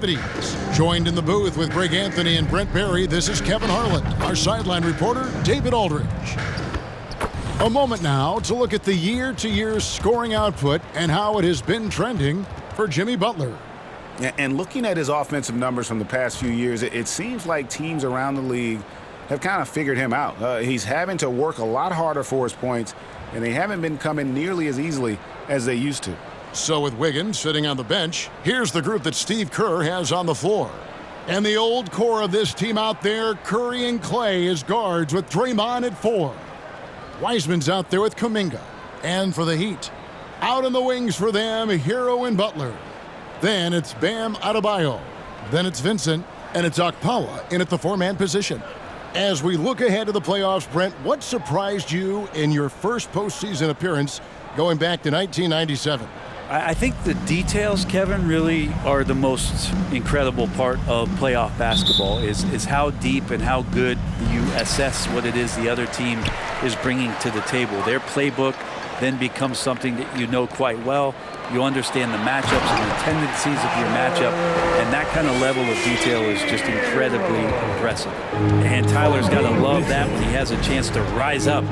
festivities. Joined in the booth with Greg Anthony and Brent Barry, this is Kevin Harlan. Our sideline reporter, David Aldridge. A moment now to look at the year-to-year scoring output and how it has been trending for Jimmy Butler. And looking at his offensive numbers from the past few years, it seems like teams around the league have kind of figured him out. He's having to work a lot harder for his points, and they haven't been coming nearly as easily as they used to. So with Wiggins sitting on the bench, here's the group that Steve Kerr has on the floor. And the old core of this team out there, Curry and Clay as guards with Draymond at 4. Wiseman's out there with Kuminga. And for the Heat, out on the wings for them, Hero and Butler. Then it's Bam Adebayo. Then it's Vincent, and it's Okpala in at the 4-man position. As we look ahead to the playoffs, Brent, what surprised you in your first postseason appearance going back to 1997? I think the details, Kevin, really are the most incredible part of playoff basketball is how deep and how good you assess what it is the other team is bringing to the table. Their playbook then becomes something that you know quite well. You understand the matchups and the tendencies of your matchup, and that kind of level of detail is just incredibly impressive. And Tyler's got to love that when he has a chance to rise up.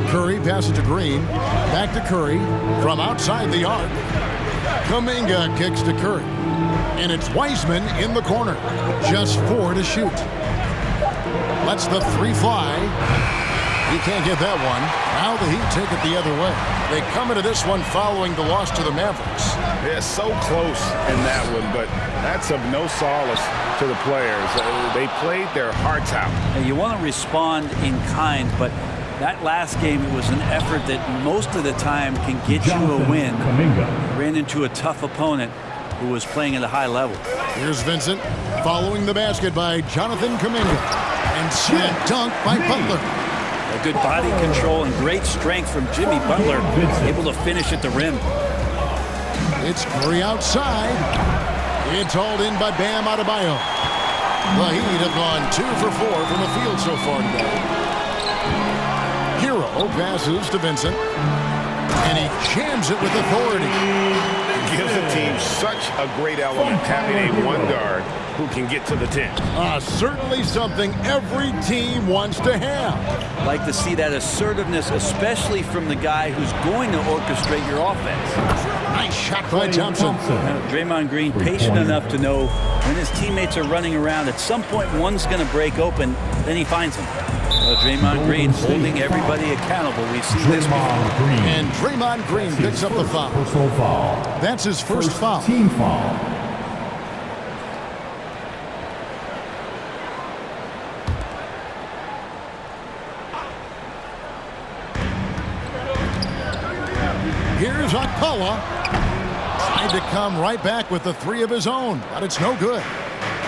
Curry passes to Green, back to Curry, from outside the arc. Kuminga kicks to Curry, and it's Wiseman in the corner. Just 4 to shoot. Lets the 3 fly. He can't get that one. Now the Heat take it the other way. They come into this one following the loss to the Mavericks. Yeah, so close in that one, but that's of no solace to the players. They played their hearts out. Now you want to respond in kind, but that last game, it was an effort that most of the time can get you a win. Ran into a tough opponent who was playing at a high level. Here's Vincent following the basket by Jonathan Kuminga. And slam dunk by Butler. A good body control and great strength from Jimmy Butler, able to finish at the rim. It's Curry outside. It's hauled in by Bam Adebayo. The Heat have gone 2 for 4 from the field so far today. Hero passes to Vincent, and he jams it with authority. It gives the team such a great element having a one guard who can get to the 10. Certainly something every team wants to have. Like to see that assertiveness, especially from the guy who's going to orchestrate your offense. Nice shot by Thompson. Draymond Green patient enough to know when his teammates are running around, at some point one's going to break open, then he finds him. Draymond Green holding everybody accountable. We've seen this before. And Draymond Green picks up the foul. That's his first foul. Team foul. Here's Okpala. Tried to come right back with the 3 of his own, but it's no good.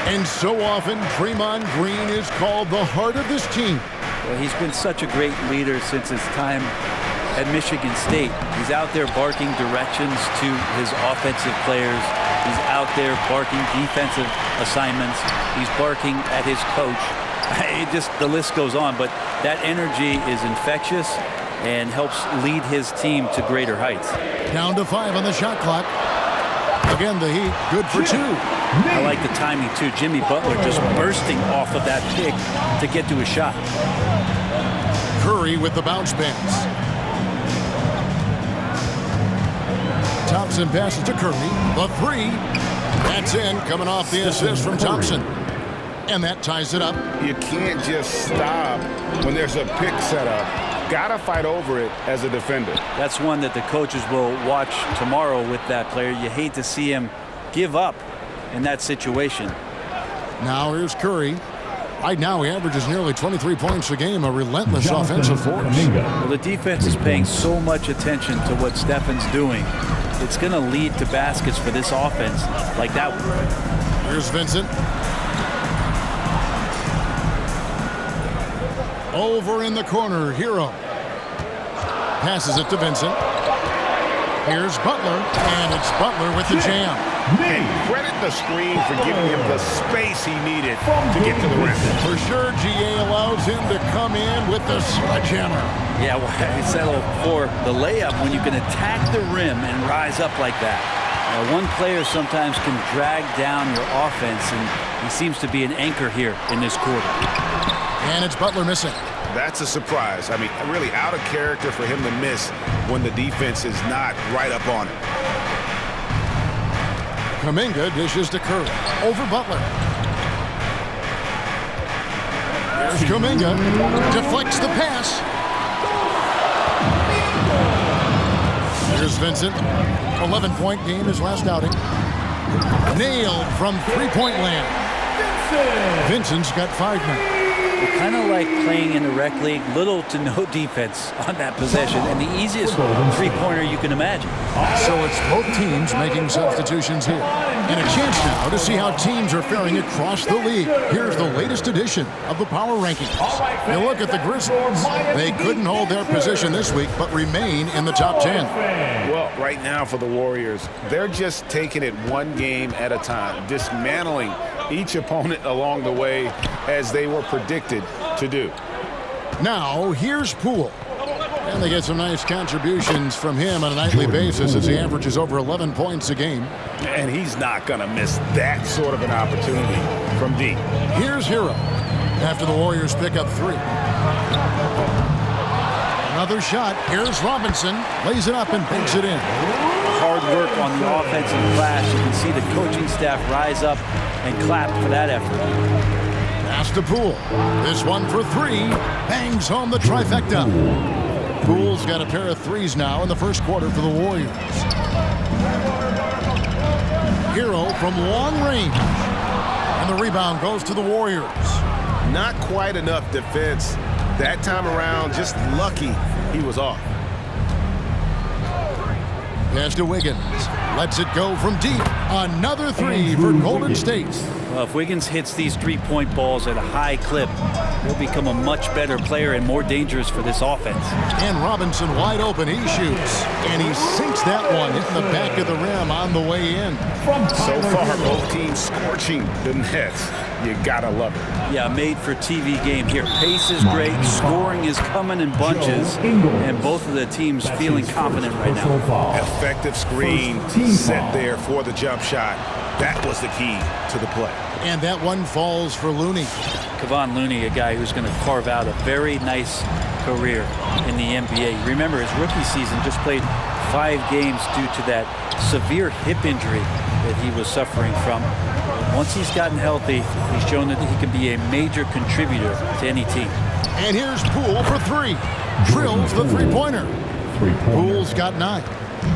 And so often, Draymond Green is called the heart of this team. Well, he's been such a great leader since his time at Michigan State. He's out there barking directions to his offensive players. He's out there barking defensive assignments. He's barking at his coach. The list goes on, but that energy is infectious and helps lead his team to greater heights. Down to 5 on the shot clock. Again, the Heat good for 2. I like the timing, too. Jimmy Butler just bursting off of that pick to get to his shot. Curry with the bounce pass. Thompson passes to Curry. The 3. That's in, coming off the assist from Thompson. And that ties it up. You can't just stop when there's a pick set up. Gotta fight over it as a defender. That's one that the coaches will watch tomorrow with that player. You hate to see him give up in that situation. Now here's Curry. Right now he averages nearly 23 points a game, a relentless offensive force. Well, the defense is paying so much attention to what Stefan's doing. It's going to lead to baskets for this offense like that one. Here's Vincent. Over in the corner, Hero. Passes it to Vincent. Here's Butler, and it's Butler with the jam. And credit the screen for giving him the space he needed to get to the rim. For sure, GA allows him to come in with the sledgehammer. Yeah, well, I settle for the layup when you can attack the rim and rise up like that. One player sometimes can drag down your offense, and he seems to be an anchor here in this quarter. And it's Butler missing. That's a surprise. I mean, really out of character for him to miss when the defense is not right up on him. Kuminga dishes to Curry. Over Butler. Here's Kuminga. Deflects the pass. Here's Vincent. 11-point game his last outing. Nailed from three-point land. Vincent's got 5 now. Kind of like playing in the rec league, little to no defense on that possession, and the easiest three-pointer you can imagine. So it's both teams making substitutions here. And a chance now to see how teams are faring across the league. Here's the latest edition of the Power Rankings. You look at the Grizzlies. They couldn't hold their position this week, but remain in the top 10. Well, right now for the Warriors, they're just taking it one game at a time, dismantling each opponent along the way as they were predicted to do. Now, here's Poole. And they get some nice contributions from him on a nightly basis as he averages over 11 points a game. And he's not going to miss that sort of an opportunity from deep. Here's Hero after the Warriors pick up 3. Another shot. Here's Robinson. Lays it up and banks it in. Hard work on the offensive glass. You can see the coaching staff rise up and clap for that effort. Pass to Poole. This one for 3. Bangs home the trifecta. Poole's got a pair of 3s now in the first quarter for the Warriors. Hero from long range. And the rebound goes to the Warriors. Not quite enough defense that time around. Just lucky he was off. Pass to Wiggins. Lets it go from deep. Another 3 for Golden State. Well, if Wiggins hits these three-point balls at a high clip, he'll become a much better player and more dangerous for this offense. And Robinson wide open. He shoots. And he sinks that one, hitting the back of the rim on the way in. So far, both teams scorching the nets. You gotta love it. Yeah, made for TV game here. Pace is great. Scoring is coming in bunches. And both of the teams feeling confident right now. Effective screen set there for the jump shot. That was the key to the play. And that one falls for Looney. Kevon Looney, a guy who's going to carve out a very nice career in the NBA. Remember, his rookie season just played 5 games due to that severe hip injury that he was suffering from. Once he's gotten healthy, he's shown that he can be a major contributor to any team. And here's Poole for 3. Drills the three-pointer. Poole's got 9.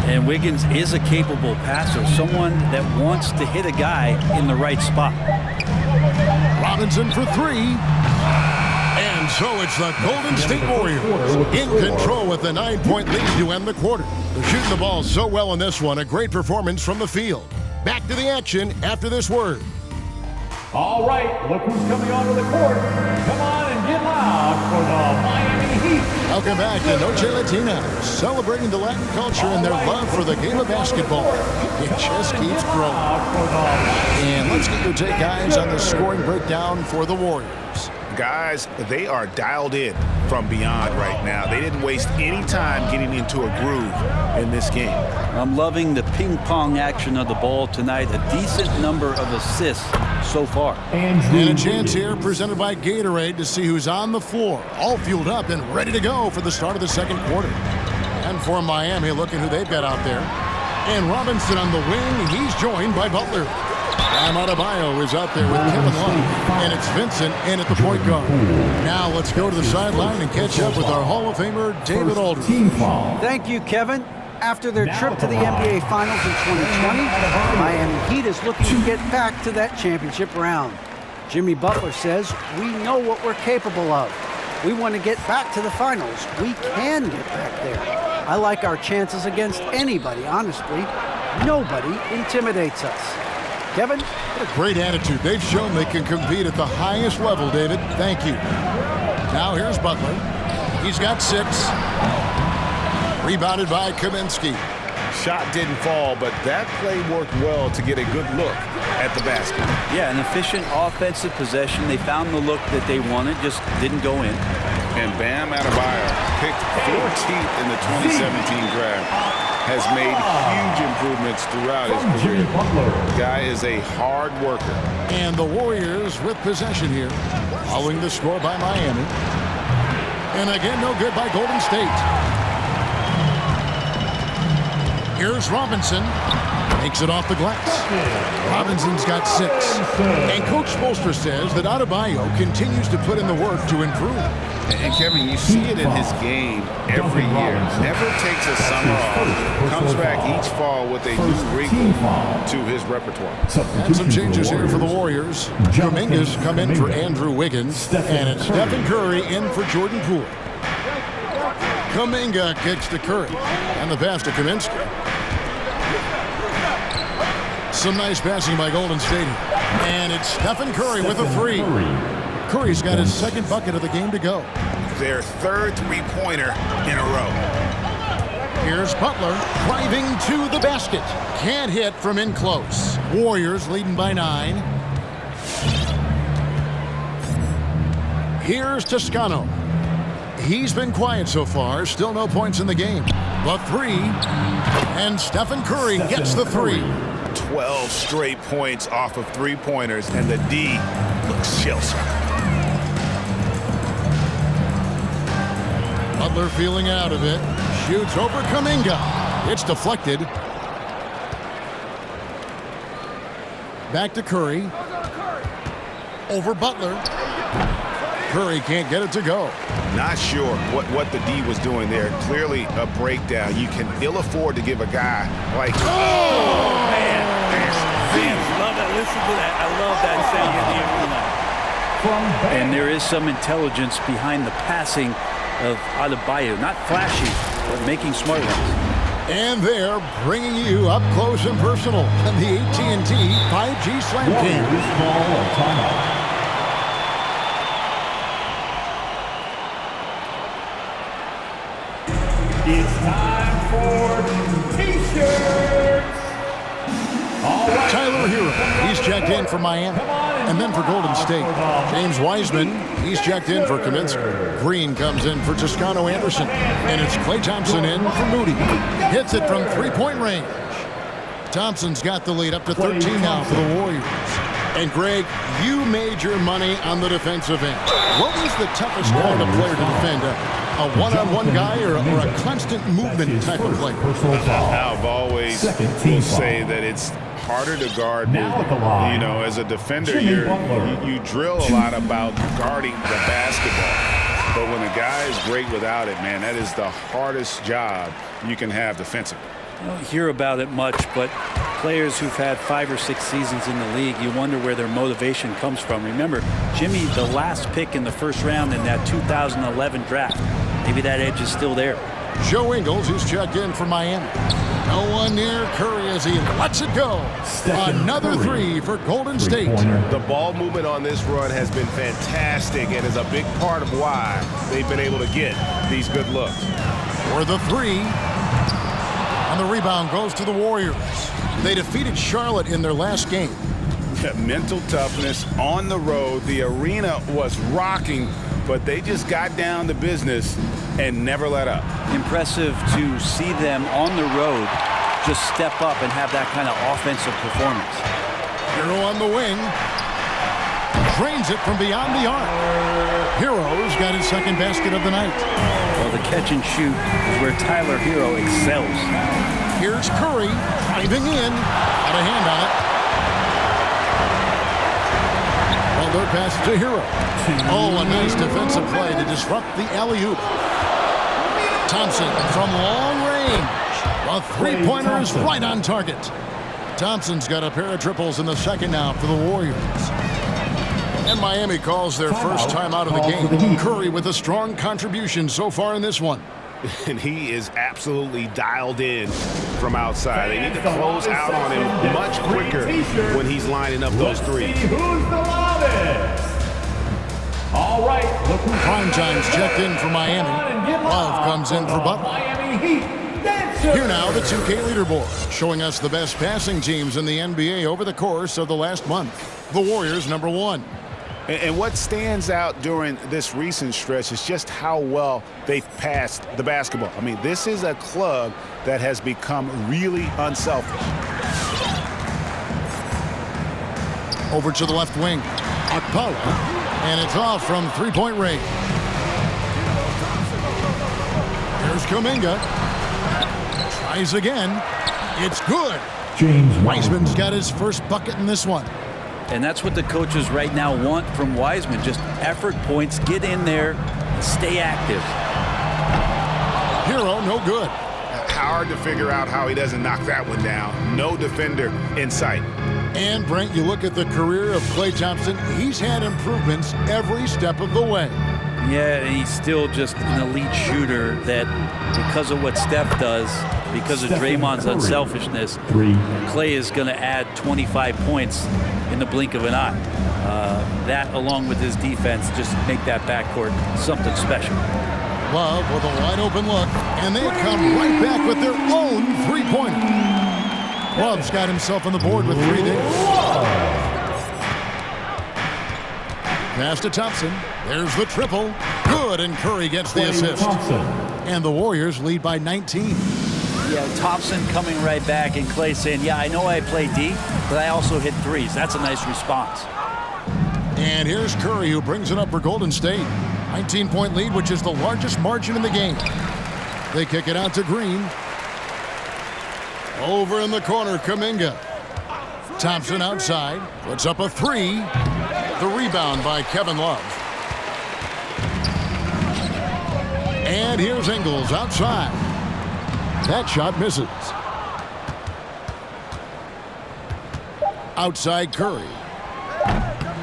And Wiggins is a capable passer, someone that wants to hit a guy in the right spot. Robinson for 3. And so it's the Golden State Warriors in control with the 9-point lead to end the quarter. They're shooting the ball so well in this one. A great performance from the field. Back to the action after this word. All right, look who's coming onto the court. Come on and get loud for the Miami Heat. Welcome back to Noche Latina, celebrating the Latin culture and their love for the game of basketball. It just keeps growing. And let's get your take, guys, on the scoring breakdown for the Warriors. Guys, they are dialed in from beyond right now. They didn't waste any time getting into a groove in this game. I'm loving the ping-pong action of the ball tonight. A decent number of assists so far. And a chance here presented by Gatorade to see who's on the floor, all fueled up and ready to go for the start of the second quarter. And for Miami, looking who they've got out there. And Robinson on the wing. He's joined by Butler. Bam Adebayo is out there with Kevin Love, and it's Vincent in at the point guard. Now let's go to the sideline and catch up with our Hall of Famer, David Aldridge. Thank you, Kevin. After their trip to the NBA Finals in 2020, the Miami Heat is looking to get back to that championship round. Jimmy Butler says, we know what we're capable of. We want to get back to the finals. We can get back there. I like our chances against anybody, honestly. Nobody intimidates us. Kevin? What a great attitude. They've shown they can compete at the highest level, David. Thank you. Now here's Butler. He's got 6. Rebounded by Kaminsky. Shot didn't fall, but that play worked well to get a good look at the basket. Yeah, an efficient offensive possession. They found the look that they wanted, just didn't go in. And Bam Adebayo picked 14th in the 2017 draft. has made huge improvements throughout his career. The guy is a hard worker. And the Warriors with possession here, following the score by Miami. And again, no good by Golden State. Here's Robinson. Takes it off the glass. Robinson's got 6. And Coach Spoelstra says that Adebayo continues to put in the work to improve. And Kevin, you see it in his game every year. Never takes a summer off. Comes back each fall with a new wrinkle to his repertoire. And some changes here for the Warriors. Dominguez come in for Andrew Wiggins. And it's Stephen Curry in for Jordan Poole. Kuminga kicks to Curry. And the pass to Kaminsky. Some nice passing by Golden State. And it's Stephen Curry with a 3. Curry's got his 2nd bucket of the game to go. Their 3rd three-pointer in a row. Here's Butler driving to the basket. Can't hit from in close. Warriors leading by 9. Here's Toscano. He's been quiet so far. Still no points in the game. The 3. And Stephen Curry gets the 3. 12 straight points off of three-pointers, and the D looks shell-shocked. Butler feeling out of it. Shoots over Kuminga. It's deflected. Back to Curry. Over Butler. Curry can't get it to go. Not sure what the D was doing there. Clearly a breakdown. You can ill afford to give a guy like... Oh, man. Love that. Listen to that. I love that sound in the arena. And there is some intelligence behind the passing of Adebayo. Not flashy, but making smart ones. And they're bringing you up close and personal on the AT&T 5G Slam Team. It's time for T-shirts. All right. Tyler Hero, he's checked in for Miami. And then for Golden State, James Wiseman, he's checked in for Kaminsky. Green comes in for Toscano Anderson. And it's Klay Thompson in for Moody. Hits it from three-point range. Thompson's got the lead up to 13 now for the Warriors. And Greg, you made your money on the defensive end. What was the toughest kind of player to defend? A one-on-one guy or a constant movement type of player? I've always will say that it's harder to guard movement. You know, as a defender, you drill a lot about guarding the basketball. But when a guy is great without it, man, that is the hardest job you can have defensively. You don't hear about it much, but players who've had 5 or 6 seasons in the league, you wonder where their motivation comes from. Remember, Jimmy, the last pick in the first round in that 2011 draft. Maybe that edge is still there. Joe Ingles, who's checked in for Miami. No one near Curry as he lets it go. Another 3 for Golden State. The ball movement on this run has been fantastic and is a big part of why they've been able to get these good looks. For the 3. And the rebound goes to the Warriors. They defeated Charlotte in their last game. Mental toughness on the road. The arena was rocking, but they just got down to business and never let up. Impressive to see them on the road just step up and have that kind of offensive performance. Hero on the wing. Drains it from beyond the arc. Hero's got his 2nd basket of the night. Well, the catch and shoot is where Tyler Hero excels. Here's Curry driving in. Got a hand on it. Butler passes to Hero. Oh, a nice defensive play to disrupt the alley-oop. Thompson from long range. A three-pointer is right on target. Thompson's got a pair of triples in the second now for the Warriors. And Miami calls their first time out of the game. Curry with a strong contribution so far in this one. And he is absolutely dialed in from outside. They need to close out on him much quicker when he's lining up those threes. Who's the loudest? All right, look who's Prime Time's checked in for Miami. Love comes in for Butler. Miami Heat. Here now, the 2K leaderboard, showing us the best passing teams in the NBA over the course of the last month. The Warriors, number 1. And what stands out during this recent stretch is just how well they've passed the basketball. I mean, this is a club that has become really unselfish. Over to the left wing. Akpala. And it's off from three-point range. Here's Kuminga. Tries again. It's good. James Wiseman's got his first bucket in this one. And that's what the coaches right now want from Wiseman. Just effort points, get in there, stay active. Hero, no good. Hard to figure out how he doesn't knock that one down. No defender in sight. And, Brent, you look at the career of Klay Thompson, he's had improvements every step of the way. Yeah, and he's still just an elite shooter that because of what Steph does, because of Draymond's unselfishness, Klay is going to add 25 points in the blink of an eye. That, along with his defense, just make that backcourt something special. Love with a wide-open look, and they come right back with their own three-pointer. Love's got himself on the board with 3 there. Pass to Thompson. There's the triple. Good, and Curry gets the assist. And the Warriors lead by 19. Yeah, Thompson coming right back, and Klay saying, yeah, I know I play D, but I also hit threes. That's a nice response. And here's Curry, who brings it up for Golden State. 19-point lead, which is the largest margin in the game. They kick it out to Green. Over in the corner, Kuminga. Thompson outside, puts up a 3. The rebound by Kevin Love. And here's Ingles outside. That shot misses. Outside Curry.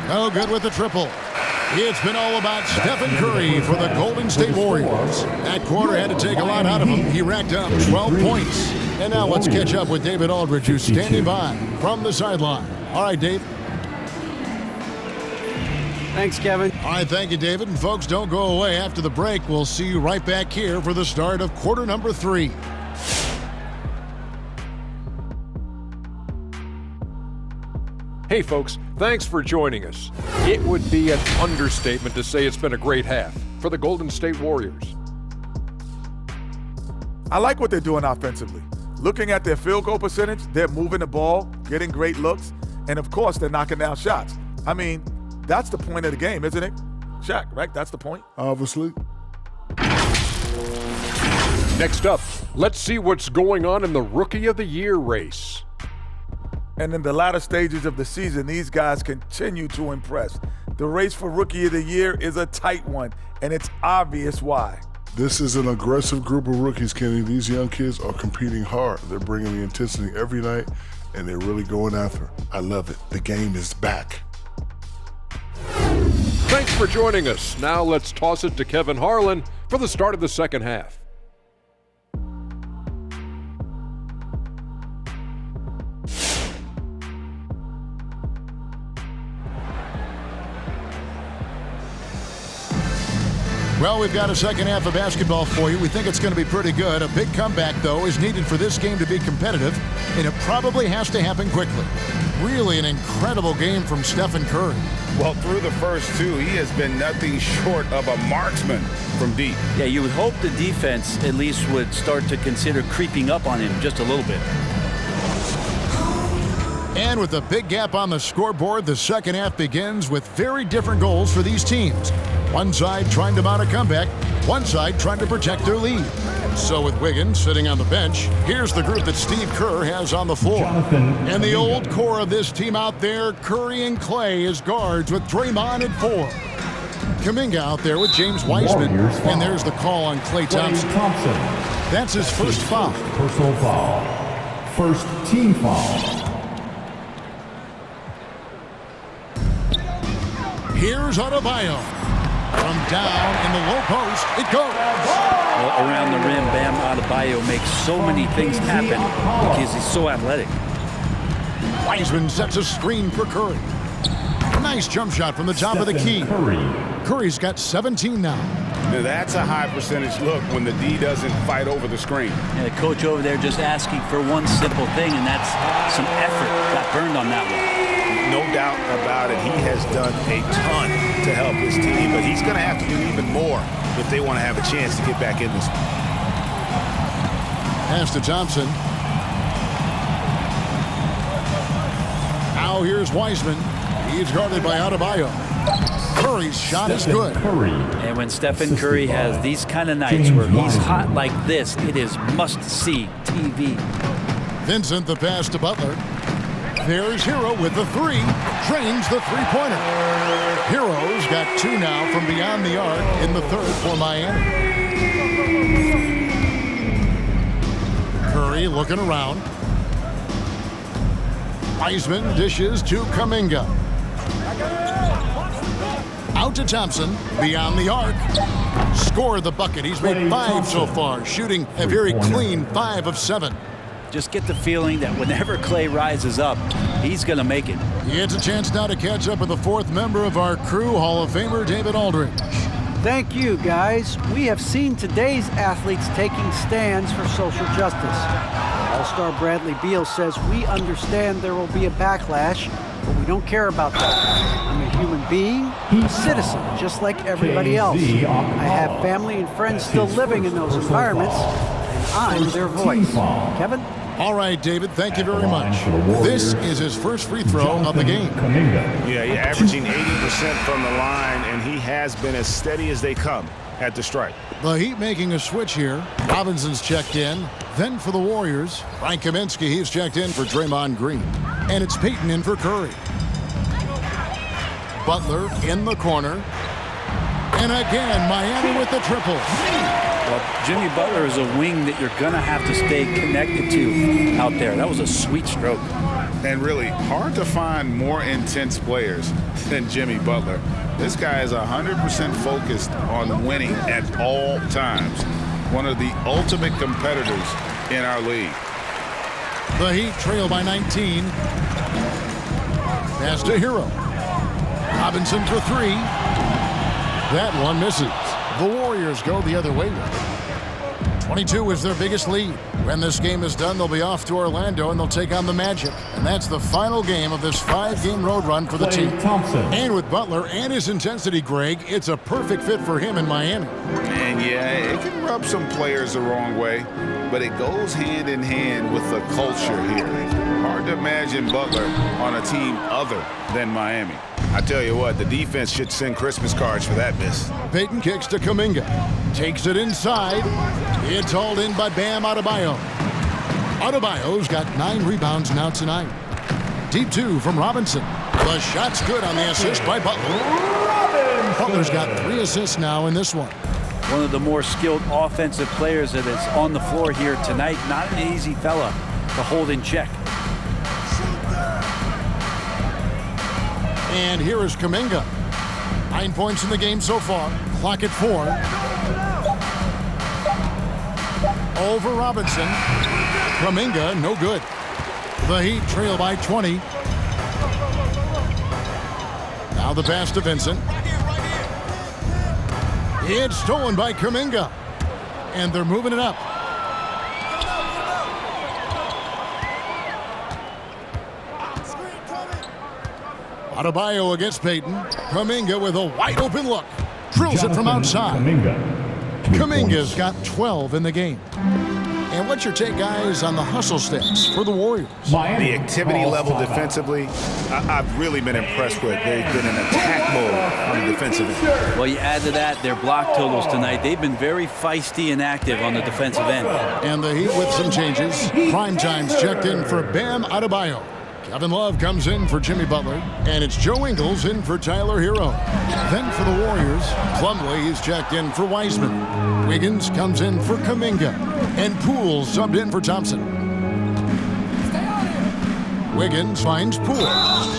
No good with the triple. It's been all about Stephen Curry for the Golden State Warriors. That quarter had to take a lot out of him. He racked up 12 points. And now let's catch up with David Aldridge, who's standing by from the sideline. All right, Dave. Thanks, Kevin. All right, thank you, David. And folks, don't go away. After the break, we'll see you right back here for the start of quarter number 3. Hey folks, thanks for joining us. It would be an understatement to say it's been a great half for the Golden State Warriors. I like what they're doing offensively. Looking at their field goal percentage, they're moving the ball, getting great looks, and of course they're knocking down shots. I mean, that's the point of the game, isn't it? Shaq, right? That's the point? Obviously. Next up, let's see what's going on in the Rookie of the Year race. And in the latter stages of the season, these guys continue to impress. The race for Rookie of the Year is a tight one, and it's obvious why. This is an aggressive group of rookies, Kenny. These young kids are competing hard. They're bringing the intensity every night, and they're really going after it. I love it. The game is back. Thanks for joining us. Now let's toss it to Kevin Harlan for the start of the second half. Well, we've got a second half of basketball for you. We think it's going to be pretty good. A big comeback, though, is needed for this game to be competitive, and it probably has to happen quickly. Really an incredible game from Stephen Curry. Well, through the first 2, he has been nothing short of a marksman from deep. Yeah, you would hope the defense at least would start to consider creeping up on him just a little bit. And with a big gap on the scoreboard, the second half begins with very different goals for these teams. One side trying to mount a comeback, one side trying to protect their lead. So with Wiggins sitting on the bench, here's the group that Steve Kerr has on the floor. And the old core of this team out there, Curry and Klay as guards with Draymond at 4. Kuminga out there with James Wiseman. And there's the call on Klay Thompson. That's his first foul. Personal foul. First team foul. Here's Adebayo. From down in the low post, it goes. Well, around the rim, Bam Adebayo makes so many things happen because he's so athletic. Wiseman sets a screen for Curry. Nice jump shot from the top of the key. Curry's got 17 now. Now that's a high percentage look when the D doesn't fight over the screen. And the coach over there just asking for one simple thing, and that's some effort. Got burned on that one. no doubt about it. He has done a ton to help his team, but he's going to have to do even more if they want to have a chance to get back in this one. Pass to Thompson. Now here's Wiseman. He's guarded by Adebayo. Curry's shot is good. And when Stephen Curry has these kind of nights where he's hot like this, it is must-see TV. Vincent the pass to Butler. There's Hero with the three. Drains the three-pointer. Hero's got 2 now from beyond the arc in the third for Miami. Curry looking around. Wiseman dishes to Kuminga. Out to Thompson, beyond the arc. Scored the bucket. He's made 5 so far, shooting a very clean 5 of 7. Just get the feeling that whenever Clay rises up, he's going to make it. He gets a chance now to catch up with the 4th member of our crew, Hall of Famer David Aldridge. Thank you, guys. We have seen today's athletes taking stands for social justice. All-Star Bradley Beal says, we understand there will be a backlash, but we don't care about that. I'm a human being, a citizen, just like everybody else. I have family and friends still living in those environments, and I'm their voice. Kevin? All right, David, thank you very much. This is his first free throw of the game. Yeah, he's averaging 80% from the line, and he has been as steady as they come at the stripe. The Heat making a switch here. Robinson's checked in. Then for the Warriors, Frank Kaminsky, he's checked in for Draymond Green. And it's Payton in for Curry. Butler in the corner. And again, Miami with the triple. Well, Jimmy Butler is a wing that you're going to have to stay connected to out there. That was a sweet stroke. And really hard to find more intense players than Jimmy Butler. This guy is 100% focused on winning at all times. One of the ultimate competitors in our league. The Heat trail by 19. Pass to Hero. Robinson for 3. That one misses. The Warriors go the other way with it. 22 is their biggest lead. When this game is done, they'll be off to Orlando and they'll take on the Magic. And that's the final game of this 5-game road run for the team. And with Butler and his intensity, Greg, it's a perfect fit for him in Miami. And yeah, it can rub some players the wrong way, but it goes hand in hand with the culture here. Hard to imagine Butler on a team other than Miami. I tell you what, the defense should send Christmas cards for that miss. Payton kicks to Kuminga. Takes it inside. It's hauled in by Bam Adebayo. Adebayo's got 9 rebounds now tonight. Deep 2 from Robinson. The shot's good on the assist by Butler. Butler's got 3 assists now in this one. One of the more skilled offensive players that is on the floor here tonight. Not an easy fella to hold in check. And here is Kuminga. 9 points in the game so far. Clock at 4. Over Robinson. Kuminga, no good. The Heat trail by 20. Now the pass to Vincent. It's stolen by Kuminga. And they're moving it up. Adebayo against Payton. Kuminga with a wide open look. Drills it from outside. Kuminga's got 12 in the game. And what's your take, guys, on the hustle stats for the Warriors? The activity level defensively, I've really been impressed with. They've been in attack mode on the defensive end. Well, you add to that their block totals tonight. They've been very feisty and active on the defensive end. And the Heat with some changes. Prime time's checked in for Bam Adebayo. Kevin Love comes in for Jimmy Butler, and it's Joe Ingles in for Tyler Hero. Then for the Warriors, Plumlee is checked in for Wiseman. Wiggins comes in for Kuminga, and Poole subbed in for Thompson. Wiggins finds Poole,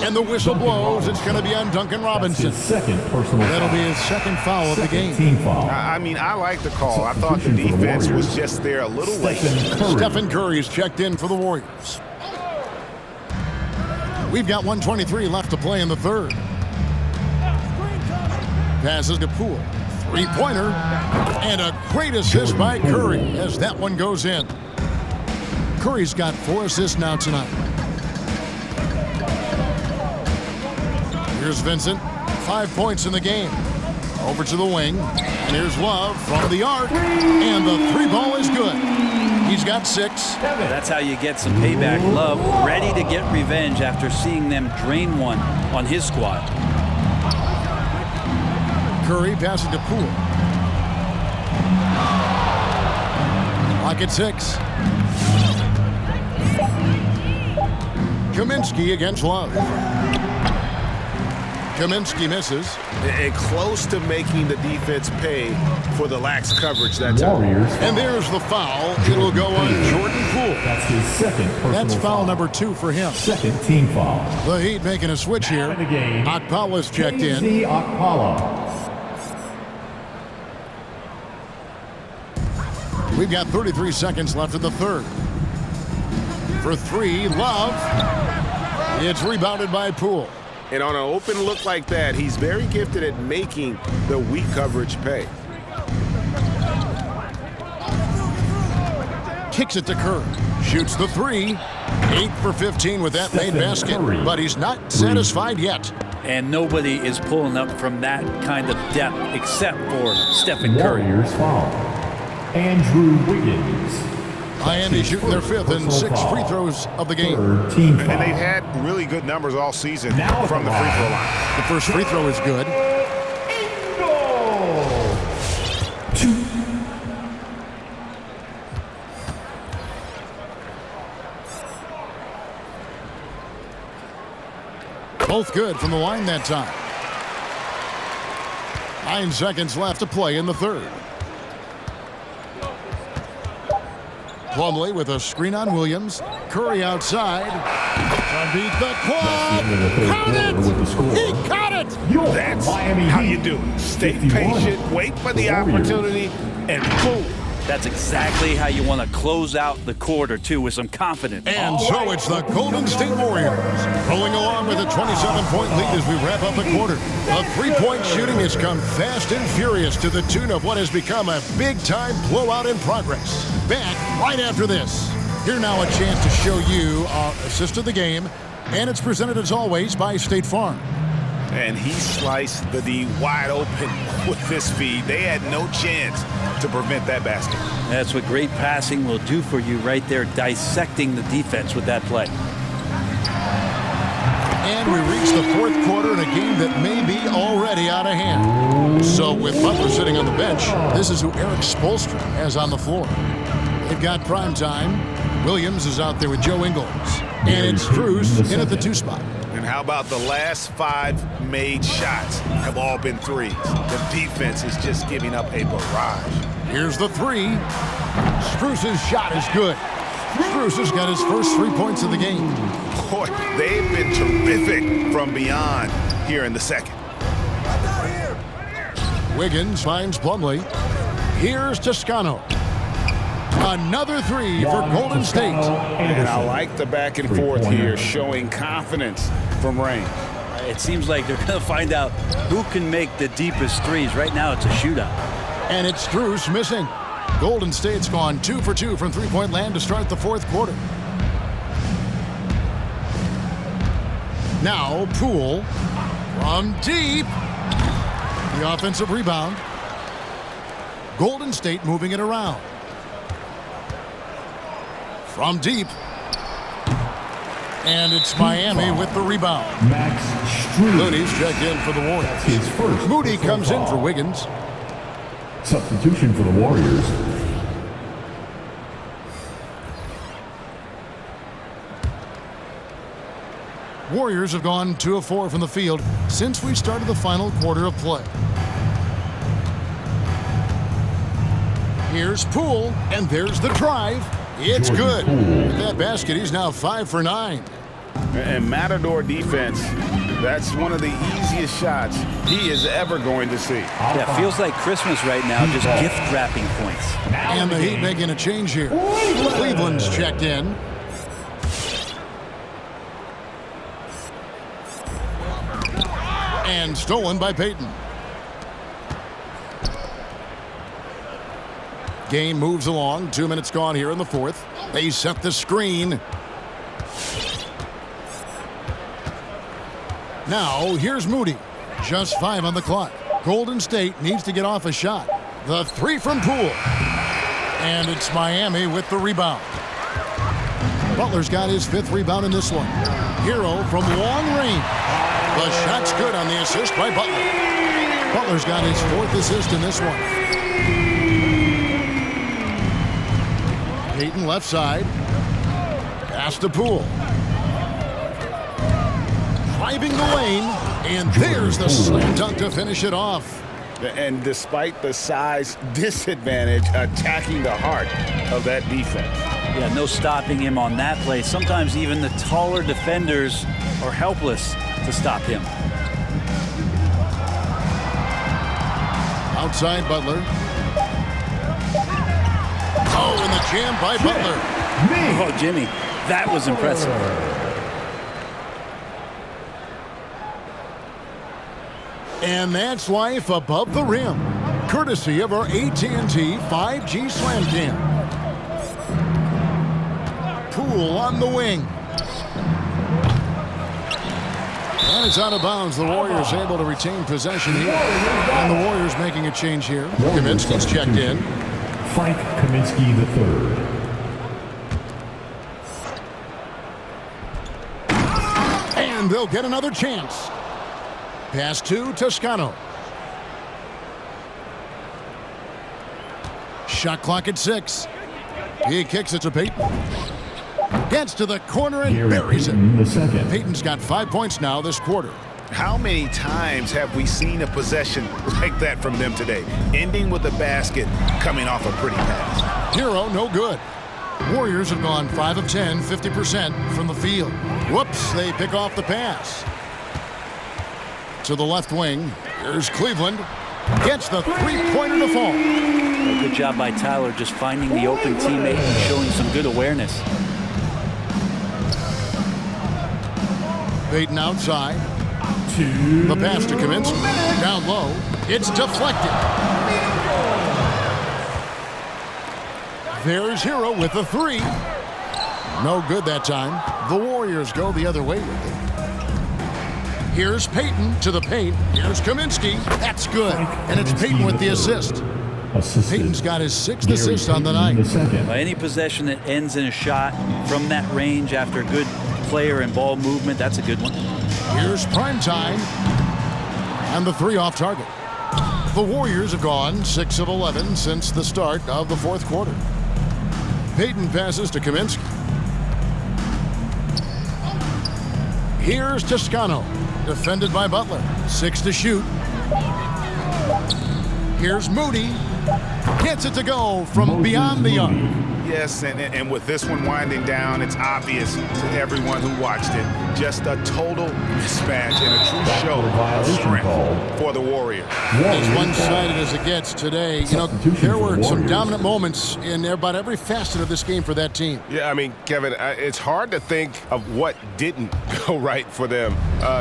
and the whistle blows. It's going to be on Duncan Robinson. That'll be his second foul of the game. I mean, I like the call. I thought the defense was just there a little late. Stephen Curry is checked in for the Warriors. We've got 1:23 left to play in the third. Passes to Poole. Three-pointer. And a great assist by Curry as that one goes in. Curry's got 4 assists now tonight. Here's Vincent. 5 points in the game. Over to the wing. And here's Love from the arc. And the three ball is good. He's got 6. That's how you get some payback. Love ready to get revenge after seeing them drain one on his squad. Curry passing to Poole. Clock at 6. Kaminsky against Love. Kaminsky misses. And close to making the defense pay for the lax coverage that time. And there's the foul. It'll go on Jordan Poole. That's his second personal That's foul number 2 for him. Second team foul. The Heat making a switch here. In the game, Okpala's checked in. KZ Okpala. We've got 33 seconds left in the third. For 3, Love. It's rebounded by Poole. And on an open look like that, he's very gifted at making the weak coverage pay. Kicks it to Kerr. Shoots the 3. 8 for 15 with that made basket. But he's not satisfied yet. And nobody is pulling up from that kind of depth except for Stephen Curry. Warriors foul. Andrew Wiggins. Miami shooting their 5th and 6 free throws of the game. Third team foul. And they've had really good numbers all season Now from the free throw line. The first free throw is good. Both good from the line that time. 9 seconds left to play in the third. Plumlee with a screen on Williams. Curry outside. To beat the quad. Count it! He caught it! That's Miami how Heat. you do it. Stay 51. patient, wait for the opportunity, and boom. That's exactly how you want to close out the quarter, too, with some confidence. And so it's the Golden State Warriors pulling along with a 27-point lead as we wrap up the quarter. The three-point shooting has come fast and furious to the tune of what has become a big-time blowout in progress. Back right after this. Here now a chance to show you our assist of the game, and it's presented as always by State Farm. And he sliced the D wide open with this feed. They had no chance to prevent that basket. That's what great passing will do for you right there, dissecting the defense with that play. And we reach the fourth quarter in a game that may be already out of hand. So with Butler sitting on the bench, this is who Eric Spoelstra has on the floor. They've got prime time. Williams is out there with Joe Ingles. And it's Strus in at the 2 spot. And how about the last 5 made shots have all been threes? The defense is just giving up a barrage. Here's the 3. Strus's shot is good. Strus has got his first 3 points of the game. Boy, they've been terrific from beyond here in the second. Wiggins finds Plumlee. Here's Toscano. Another 3 for Golden State. And I like the back and forth here, showing confidence from Rain. It seems like they're going to find out who can make the deepest threes. Right now, it's a shootout. And it's Strus missing. Golden State's gone 2 for 2 from three-point land to start the fourth quarter. Now Poole from deep. The offensive rebound. Golden State moving it around. From deep. And it's Miami with the rebound. Max Strus. Looney's checked in for the Warriors. His first Moody personal comes in foul. for Wiggins. Substitution for the Warriors. Warriors have gone 2 of 4 from the field since we started the final quarter of play. Here's Poole, and there's the drive. It's good. With that basket, he's now 5 for 9. And Matador defense, that's one of the easiest shots he is ever going to see. Yeah, feels like Christmas right now, just gift wrapping points. And the Heat making a change here. Cleveland's checked in. And stolen by Payton. Game moves along. 2 minutes gone here in the fourth. They set the screen. Now, here's Moody. Just 5 on the clock. Golden State needs to get off a shot. The 3 from Poole. And it's Miami with the rebound. Butler's got his 5th rebound in this one. Hero from long range. The shot's good on the assist by Butler. Butler's got his 4th assist in this one. Payton left side. Pass to Poole. Driving the lane. And there's the slam dunk to finish it off. And despite the size disadvantage, attacking the heart of that defense. Yeah, no stopping him on that play. Sometimes even the taller defenders are helpless to stop him. Outside Butler. Oh, and the jam by Butler. Oh, Jimmy, that was impressive. And that's life above the rim, courtesy of our AT&T 5G Slam Cam. Poole on the wing. And it's out of bounds. The Warriors able to retain possession here. And the Warriors making a change here. Kaminsky's checked in. Frank Kaminsky III. And they'll get another chance. Pass to Toscano. Shot clock at 6. He kicks it to Payton. Gets to the corner and buries it. Payton's got 5 points now this quarter. How many times have we seen a possession like that from them today? Ending with a basket, coming off a pretty pass. Hero, no good. Warriors have gone 5 of 10, 50% from the field. Whoops, they pick off the pass. To the left wing, here's Cleveland. Gets the three-pointer to fall. Good job by Tyler just finding the open teammate and showing some good awareness. Payton outside. The pass to Kaminsky. Down low. It's deflected. There's Hero with the 3. No good that time. The Warriors go the other way with it. Here's Payton to the paint. Here's Kaminsky. That's good. And it's Payton with the assist. Payton's got his 6th assist on the night. Any possession that ends in a shot from that range after good player and ball movement, that's a good one. Here's Primetime. And the 3 off target. The Warriors have gone 6 of 11 since the start of the 4th quarter. Payton passes to Kaminsky. Here's Toscano. Defended by Butler. 6 to shoot. Here's Moody. Gets it to go from beyond the arc. Yes, and with this one winding down, it's obvious to everyone who watched it. Just a total mismatch and a true show of strength for the Warriors. As one-sided as it gets today, you know, there were some dominant moments in about every facet of this game for that team. Yeah, I mean, Kevin, it's hard to think of what didn't go right for them.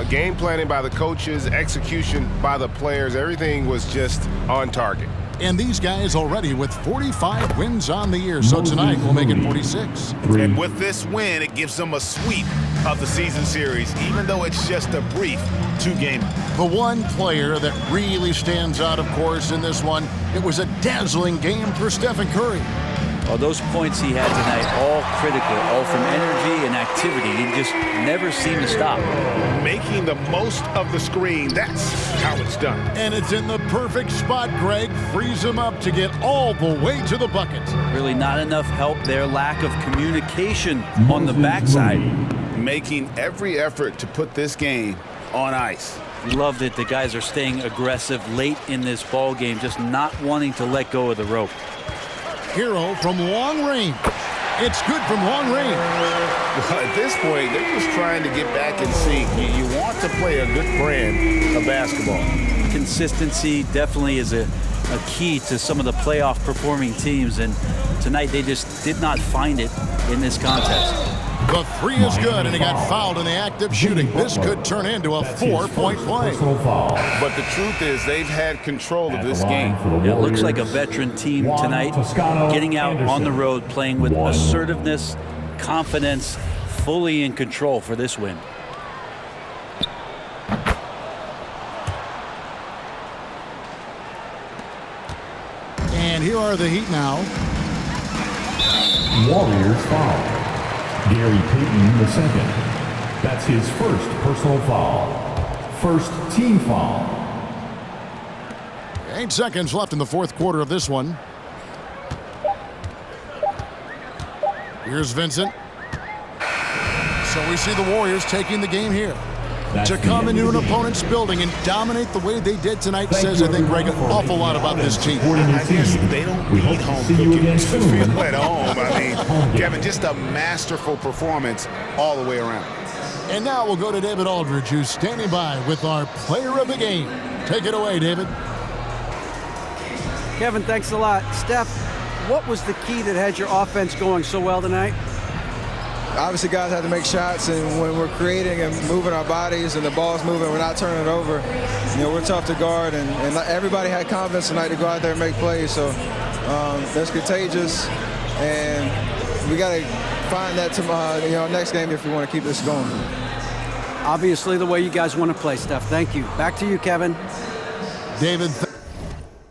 Game planning by the coaches, execution by the players, everything was just on target. And these guys already with 45 wins on the year, so tonight we'll make it 46. And with this win, it gives them a sweep of the season series, even though it's just a brief 2-game. The one player that really stands out, of course, in this one, it was a dazzling game for Stephen Curry. Well, those points he had tonight, all critical, all from energy and activity. He just never seemed to stop. Making the most of the screen, that's how it's done. And it's in the perfect spot, Greg. Frees him up to get all the way to the bucket. Really not enough help there. Lack of communication on the backside. Making every effort to put this game on ice. Love that the guys are staying aggressive late in this ball game, just not wanting to let go of the rope. Hero from long range. It's good from long range. Well, at this point, they're just trying to get back in sync. You want to play a good brand of basketball. Consistency definitely is a key to some of the playoff performing teams, and tonight they just did not find it in this contest. The 3 is good, and he got fouled in the act of shooting. This could turn into a 4-point play. But the truth is, they've had control of this game. It looks like a veteran team tonight, getting out on the road, playing with assertiveness, confidence, fully in control for this win. And here are the Heat now. Warriors foul. Gary Payton II. That's his first personal foul. First team foul. 8 seconds left in the fourth quarter of this one. Here's Vincent. So we see the Warriors taking the game here. To come into an opponent's building and dominate the way they did tonight says, I think, Greg, an awful lot about this team. I guess they don't need home cooking to feel at home. I mean, Kevin, just a masterful performance all the way around. And now we'll go to David Aldridge, who's standing by with our player of the game. Take it away, David. Kevin, thanks a lot. Steph, what was the key that had your offense going so well tonight? Obviously, guys have to make shots, and when we're creating and moving our bodies and the ball's moving, we're not turning it over. You know, we're tough to guard, and everybody had confidence tonight to go out there and make plays. So that's contagious, and we got to find that next game if we want to keep this going. Obviously, the way you guys want to play, Steph. Thank you. Back to you, Kevin. David.